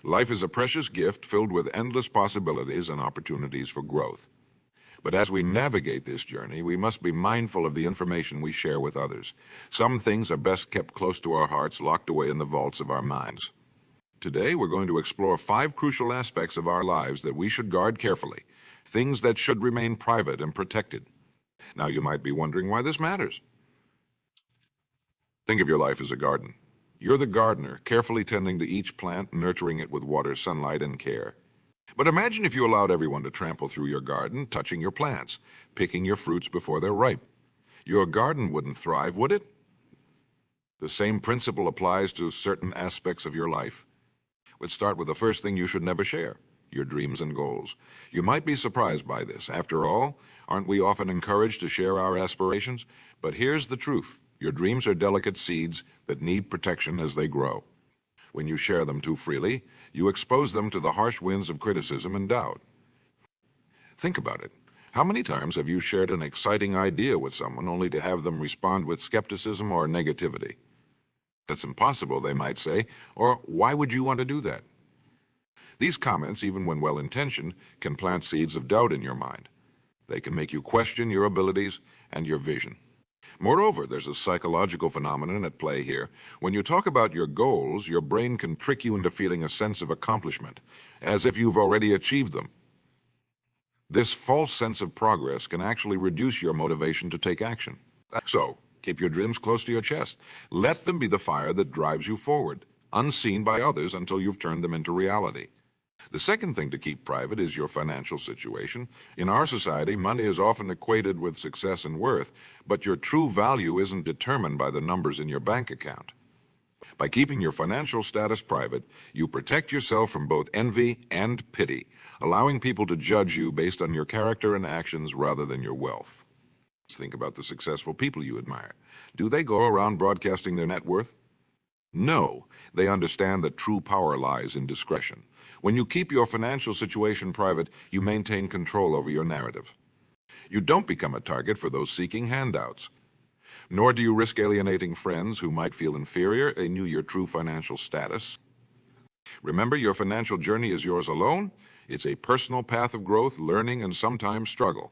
Life is a precious gift filled with endless possibilities and opportunities for growth. But as we navigate this journey, we must be mindful of the information we share with others. Some things are best kept close to our hearts, locked away in the vaults of our minds. Today, we're going to explore 5 crucial aspects of our lives that we should guard carefully, things that should remain private and protected. Now, you might be wondering why this matters. Think of your life as a garden. You're the gardener, carefully tending to each plant, nurturing it with water, sunlight, and care. But imagine if you allowed everyone to trample through your garden, touching your plants, picking your fruits before they're ripe. Your garden wouldn't thrive, would it? The same principle applies to certain aspects of your life. Let's start with the first thing you should never share, your dreams and goals. You might be surprised by this. After all, aren't we often encouraged to share our aspirations? But here's the truth. Your dreams are delicate seeds that need protection as they grow. When you share them too freely, you expose them to the harsh winds of criticism and doubt. Think about it. How many times have you shared an exciting idea with someone only to have them respond with skepticism or negativity? That's impossible, they might say, or why would you want to do that? These comments, even when well-intentioned, can plant seeds of doubt in your mind. They can make you question your abilities and your vision. Moreover, there's a psychological phenomenon at play here. When you talk about your goals, your brain can trick you into feeling a sense of accomplishment, as if you've already achieved them. This false sense of progress can actually reduce your motivation to take action. So, keep your dreams close to your chest. Let them be the fire that drives you forward, unseen by others until you've turned them into reality. The second thing to keep private is your financial situation. In our society, money is often equated with success and worth, but your true value isn't determined by the numbers in your bank account. By keeping your financial status private, you protect yourself from both envy and pity, allowing people to judge you based on your character and actions rather than your wealth. Think about the successful people you admire. Do they go around broadcasting their net worth? No, they understand that true power lies in discretion. When you keep your financial situation private, you maintain control over your narrative. You don't become a target for those seeking handouts. Nor do you risk alienating friends who might feel inferior. They knew your true financial status. Remember, your financial journey is yours alone. It's a personal path of growth, learning, and sometimes struggle.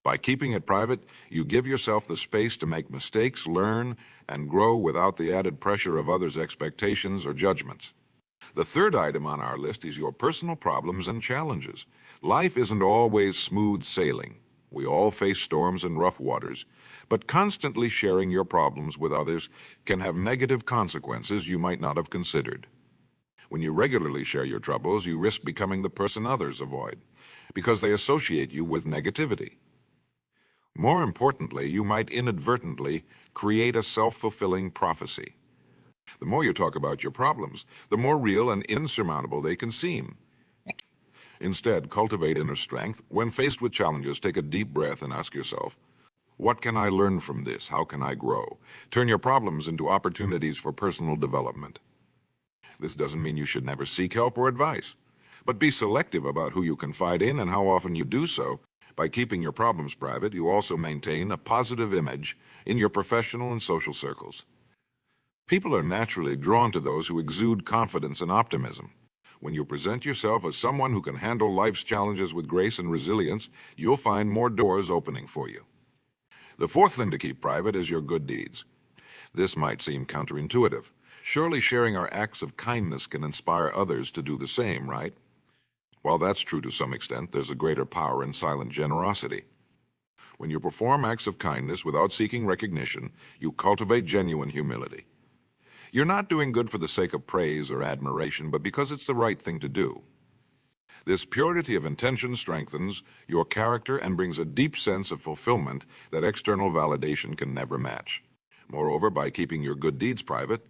By keeping it private, you give yourself the space to make mistakes, learn, and grow without the added pressure of others' expectations or judgments. The third item on our list is your personal problems and challenges. Life isn't always smooth sailing. We all face storms and rough waters, but constantly sharing your problems with others can have negative consequences you might not have considered. When you regularly share your troubles, you risk becoming the person others avoid, because they associate you with negativity. More importantly, you might inadvertently create a self-fulfilling prophecy. The more you talk about your problems, the more real and insurmountable they can seem. Instead, cultivate inner strength. When faced with challenges, take a deep breath and ask yourself, what can I learn from this? How can I grow? Turn your problems into opportunities for personal development. This doesn't mean you should never seek help or advice, but be selective about who you confide in and how often you do so. By keeping your problems private, you also maintain a positive image in your professional and social circles. People are naturally drawn to those who exude confidence and optimism. When you present yourself as someone who can handle life's challenges with grace and resilience, you'll find more doors opening for you. The fourth thing to keep private is your good deeds. This might seem counterintuitive. Surely sharing our acts of kindness can inspire others to do the same, right? While that's true to some extent, there's a greater power in silent generosity. When you perform acts of kindness without seeking recognition, you cultivate genuine humility. You're not doing good for the sake of praise or admiration, but because it's the right thing to do. This purity of intention strengthens your character and brings a deep sense of fulfillment that external validation can never match. Moreover, by keeping your good deeds private,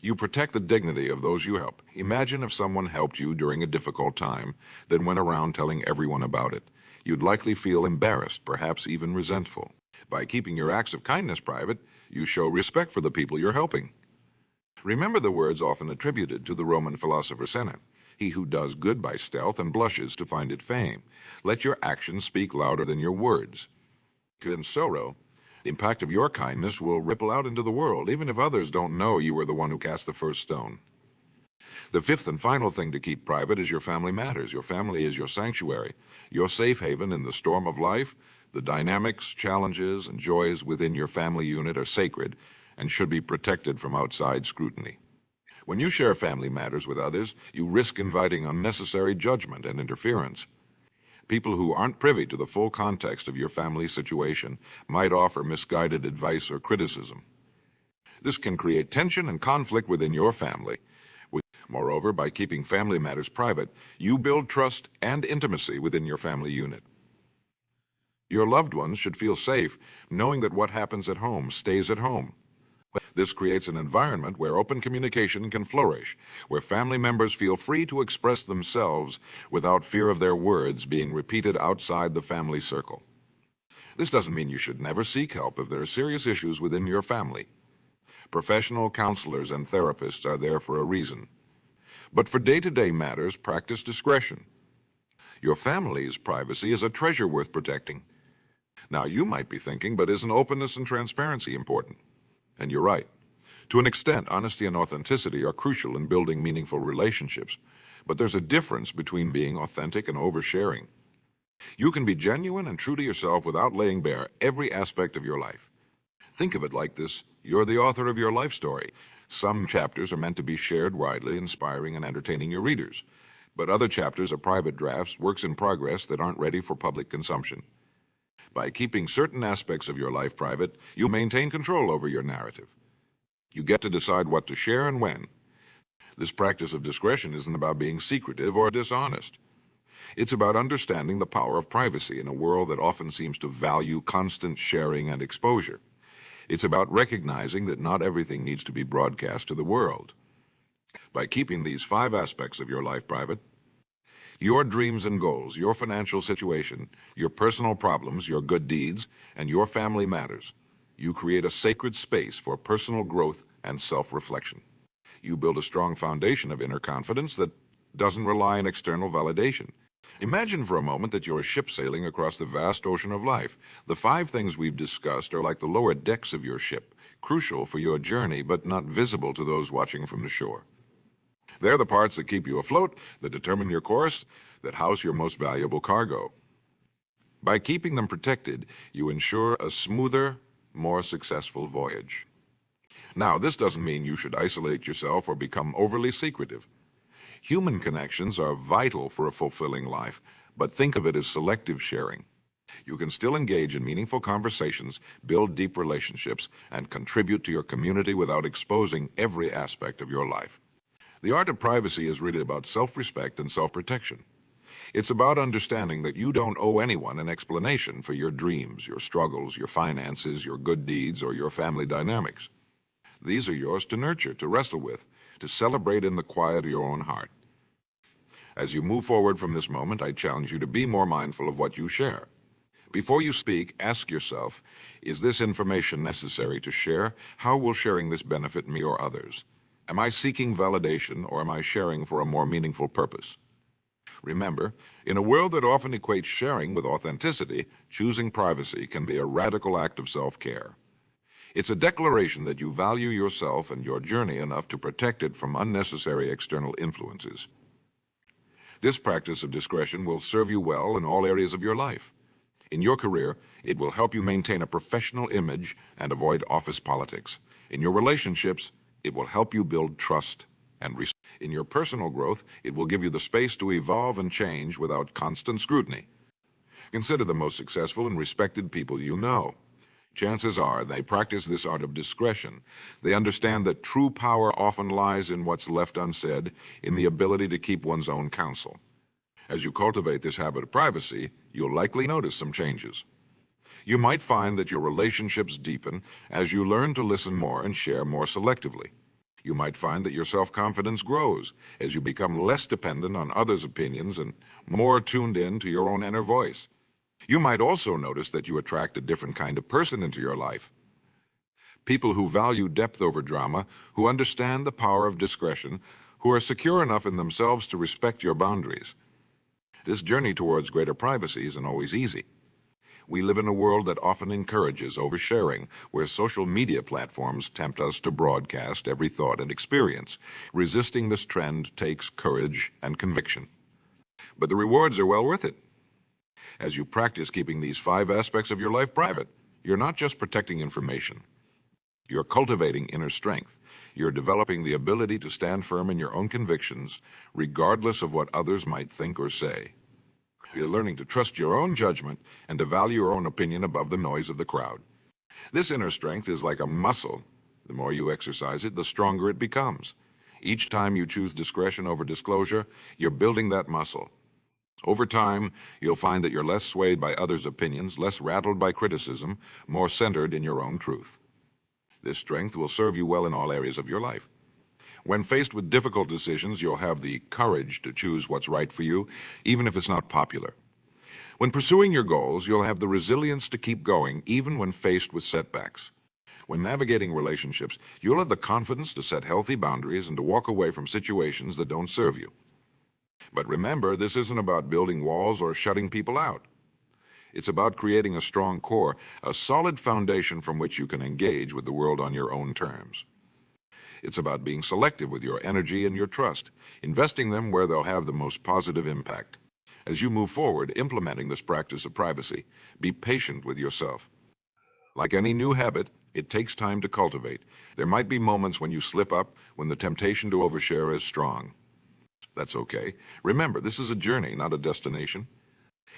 you protect the dignity of those you help. Imagine if someone helped you during a difficult time, then went around telling everyone about it. You'd likely feel embarrassed, perhaps even resentful. By keeping your acts of kindness private, you show respect for the people you're helping. Remember the words often attributed to the Roman philosopher Seneca. He who does good by stealth and blushes to find it fame. Let your actions speak louder than your words. In sorrow, the impact of your kindness will ripple out into the world, even if others don't know you were the one who cast the first stone. The fifth and final thing to keep private is your family matters. Your family is your sanctuary, your safe haven in the storm of life. The dynamics, challenges, and joys within your family unit are sacred and should be protected from outside scrutiny. When you share family matters with others, you risk inviting unnecessary judgment and interference. People who aren't privy to the full context of your family situation might offer misguided advice or criticism. This can create tension and conflict within your family. Moreover, by keeping family matters private, you build trust and intimacy within your family unit. Your loved ones should feel safe knowing that what happens at home stays at home. This creates an environment where open communication can flourish, where family members feel free to express themselves without fear of their words being repeated outside the family circle. This doesn't mean you should never seek help if there are serious issues within your family. Professional counselors and therapists are there for a reason. But for day-to-day matters, practice discretion. Your family's privacy is a treasure worth protecting. Now, you might be thinking, but isn't openness and transparency important? And you're right. To an extent, honesty and authenticity are crucial in building meaningful relationships. But there's a difference between being authentic and oversharing. You can be genuine and true to yourself without laying bare every aspect of your life. Think of it like this: you're the author of your life story. Some chapters are meant to be shared widely, inspiring and entertaining your readers. But other chapters are private drafts, works in progress that aren't ready for public consumption. By keeping certain aspects of your life private, you maintain control over your narrative. You get to decide what to share and when. This practice of discretion isn't about being secretive or dishonest. It's about understanding the power of privacy in a world that often seems to value constant sharing and exposure. It's about recognizing that not everything needs to be broadcast to the world. By keeping these 5 aspects of your life private, your dreams and goals, your financial situation, your personal problems, your good deeds, and your family matters, you create a sacred space for personal growth and self-reflection. You build a strong foundation of inner confidence that doesn't rely on external validation. Imagine for a moment that you're a ship sailing across the vast ocean of life. The 5 things we've discussed are like the lower decks of your ship, crucial for your journey, but not visible to those watching from the shore. They're the parts that keep you afloat, that determine your course, that house your most valuable cargo. By keeping them protected, you ensure a smoother, more successful voyage. Now, this doesn't mean you should isolate yourself or become overly secretive. Human connections are vital for a fulfilling life, but think of it as selective sharing. You can still engage in meaningful conversations, build deep relationships, and contribute to your community without exposing every aspect of your life. The art of privacy is really about self-respect and self-protection. It's about understanding that you don't owe anyone an explanation for your dreams, your struggles, your finances, your good deeds, or your family dynamics. These are yours to nurture, to wrestle with, to celebrate in the quiet of your own heart. As you move forward from this moment, I challenge you to be more mindful of what you share. Before you speak, ask yourself, is this information necessary to share? How will sharing this benefit me or others? Am I seeking validation, or am I sharing for a more meaningful purpose? Remember, in a world that often equates sharing with authenticity, choosing privacy can be a radical act of self-care. It's a declaration that you value yourself and your journey enough to protect it from unnecessary external influences. This practice of discretion will serve you well in all areas of your life. In your career, it will help you maintain a professional image and avoid office politics. In your relationships, it will help you build trust and respect. In your personal growth, it will give you the space to evolve and change without constant scrutiny. Consider the most successful and respected people you know. Chances are they practice this art of discretion. They understand that true power often lies in what's left unsaid, in the ability to keep one's own counsel. As you cultivate this habit of privacy, you'll likely notice some changes. You might find that your relationships deepen as you learn to listen more and share more selectively. You might find that your self-confidence grows as you become less dependent on others' opinions and more tuned in to your own inner voice. You might also notice that you attract a different kind of person into your life. People who value depth over drama, who understand the power of discretion, who are secure enough in themselves to respect your boundaries. This journey towards greater privacy isn't always easy. We live in a world that often encourages oversharing, where social media platforms tempt us to broadcast every thought and experience. Resisting this trend takes courage and conviction. But the rewards are well worth it. As you practice keeping these 5 aspects of your life private, you're not just protecting information. You're cultivating inner strength. You're developing the ability to stand firm in your own convictions, regardless of what others might think or say. You're learning to trust your own judgment and to value your own opinion above the noise of the crowd. This inner strength is like a muscle. The more you exercise it, the stronger it becomes. Each time you choose discretion over disclosure, you're building that muscle. Over time, you'll find that you're less swayed by others' opinions, less rattled by criticism, more centered in your own truth. This strength will serve you well in all areas of your life. When faced with difficult decisions, you'll have the courage to choose what's right for you, even if it's not popular. When pursuing your goals, you'll have the resilience to keep going, even when faced with setbacks. When navigating relationships, you'll have the confidence to set healthy boundaries and to walk away from situations that don't serve you. But remember, this isn't about building walls or shutting people out. It's about creating a strong core, a solid foundation from which you can engage with the world on your own terms. It's about being selective with your energy and your trust, investing them where they'll have the most positive impact. As you move forward, implementing this practice of privacy, be patient with yourself. Like any new habit, it takes time to cultivate. There might be moments when you slip up, when the temptation to overshare is strong. That's okay. Remember, this is a journey, not a destination.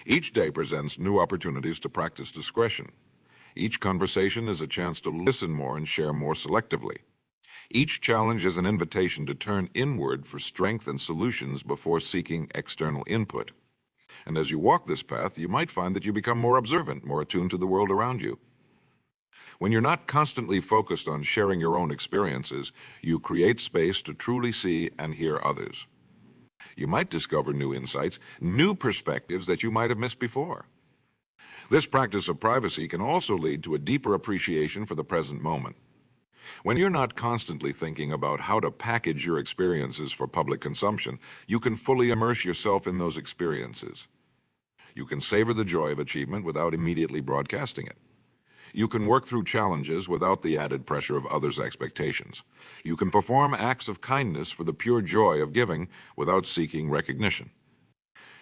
Each day presents new opportunities to practice discretion. Each conversation is a chance to listen more and share more selectively. Each challenge is an invitation to turn inward for strength and solutions before seeking external input. And as you walk this path, you might find that you become more observant, more attuned to the world around you. When you're not constantly focused on sharing your own experiences, you create space to truly see and hear others. You might discover new insights, new perspectives that you might have missed before. This practice of privacy can also lead to a deeper appreciation for the present moment. When you're not constantly thinking about how to package your experiences for public consumption, you can fully immerse yourself in those experiences. You can savor the joy of achievement without immediately broadcasting it. You can work through challenges without the added pressure of others' expectations. You can perform acts of kindness for the pure joy of giving without seeking recognition.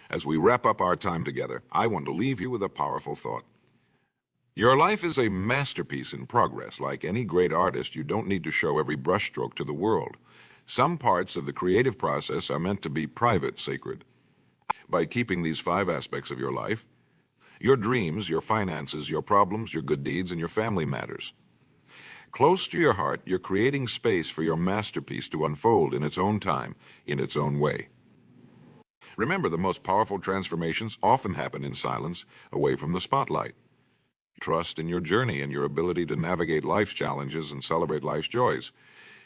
As we wrap up our time together, I want to leave you with a powerful thought. Your life is a masterpiece in progress. Like any great artist, you don't need to show every brushstroke to the world. Some parts of the creative process are meant to be private, sacred. By keeping these 5 aspects of your life, your dreams, your finances, your problems, your good deeds, and your family matters, close to your heart, you're creating space for your masterpiece to unfold in its own time, in its own way. Remember, the most powerful transformations often happen in silence, away from the spotlight. Trust in your journey and your ability to navigate life's challenges and celebrate life's joys.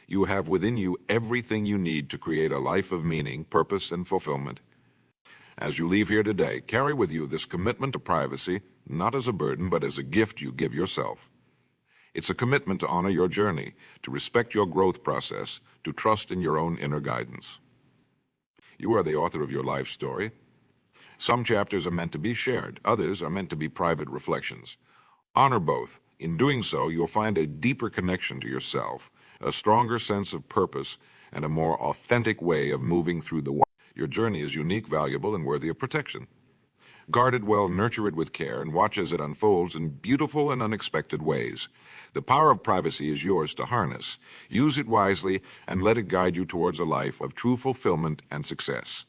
You have within you everything you need to create a life of meaning, purpose, and fulfillment. As you leave here today, carry with you this commitment to privacy, not as a burden, but as a gift you give yourself. It's a commitment to honor your journey, to respect your growth process, to trust in your own inner guidance. You are the author of your life story. Some chapters are meant to be shared, others are meant to be private reflections. Honor both. In doing so, you'll find a deeper connection to yourself, a stronger sense of purpose, and a more authentic way of moving through the world. Your journey is unique, valuable, and worthy of protection. Guard it well, nurture it with care, and watch as it unfolds in beautiful and unexpected ways. The power of privacy is yours to harness. Use it wisely and let it guide you towards a life of true fulfillment and success.